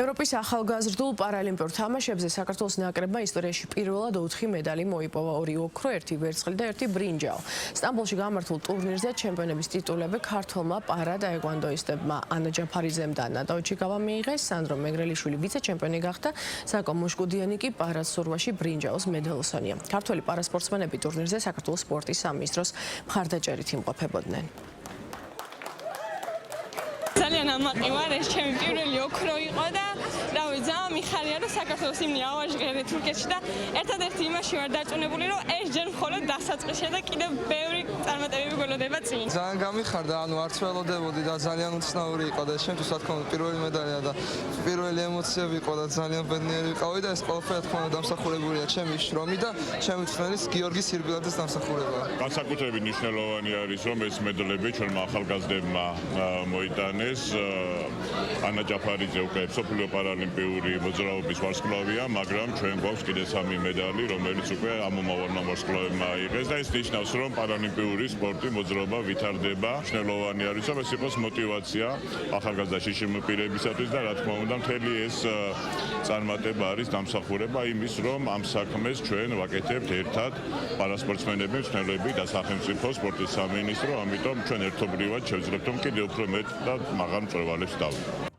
ევროპის ახალგაზრდულ პარალიმპიურ თამაშებზე საქართველოს ნაკრებმა ისტორიაში პირველად 4 медალი მოიპოვა, 2 ოქრო, 1 ვერცხლი და 1 ბრინჯაო. სტამბოლში გამართულ ტურნირზე ჩემპიონების ტიტულები ქართველმა პარატაეკვონდოისტებმა ანა ჯაფარიძემ და ნატა ოჩიკავამ მიიღეს, სანდრო მეგრელიშვილი ვიცე-ჩემპიონი გახდა, საკო მოშკუდიანი კი პარასურვაში ბრინჯაოს მედალოსანია. ქართველი პარასპორტსმენები ტურნირზე საქართველოს სპორტის სამინისტროს მხარდაჭერით იმყოფებოდნენ. ძალიან ამაყივარ, ეს ჩემი პირველი ოქრო იყო და რავი, ძალიან მიხარია, რომ საქართველოს იმნი ავაჟღერე თურქეთში და ერთადერთი იმაში ვარ დარწმუნებული, რომ ეს ჯერ მხოლოდ დასაწყისია და კიდევ ბევრი წარმატებები გველოდება წინ. ძალიან გამიხარდა, ანუ არც ველოდებოდი და ძალიან უცნაური იყო და ჩემთვის რა თქმა უნდა პირველი медалია და პირველი ემოციები იყო და ძალიან ბედნიერი ვიყავი და ეს ყველაფერი რა თქმა უნდა დამსახურებულია ჩემი შრომი და ჩემი ცნელის გიორგი სირბილაძის დამსახურება. განსაკუთრებით მნიშვნელოვანი არის, რომ ეს მედლები ჩვენმა ახალგაზრდებმა მოიტანეს. ანა ჯაფარიძე უკვე მსოფლიო პარალიმპიური მოძრაობის ვარსკვლავია, მაგრამ ჩვენ გვაქვს კიდე 3 медალი, რომელიც უკვე ამომავალმა ვარსკვლავებმა აიღეს და ეს ნიშნავს, რომ პარალიმპიური სპორტი მოძრაობა ვითარდება. მნიშვნელოვანი არის, რომ ეს იყოს მოტივაცია ახალგაზრდა შიშიმპირებისათვის და რა თქმა უნდა მთელი ეს წარმატება არის დამსახურება იმის, რომ ამ საქმეს ჩვენ ვაკეთებთ ერთად პარასპორტსმენები, მწვრთნელები და სახელმწიფო სპორტის სამინისტრო, ამიტომ ჩვენ ერთობლივად შევძლებთ, რომ კიდევ უფრო მეტ და მაღალ მწვერვალებს დავდივართ.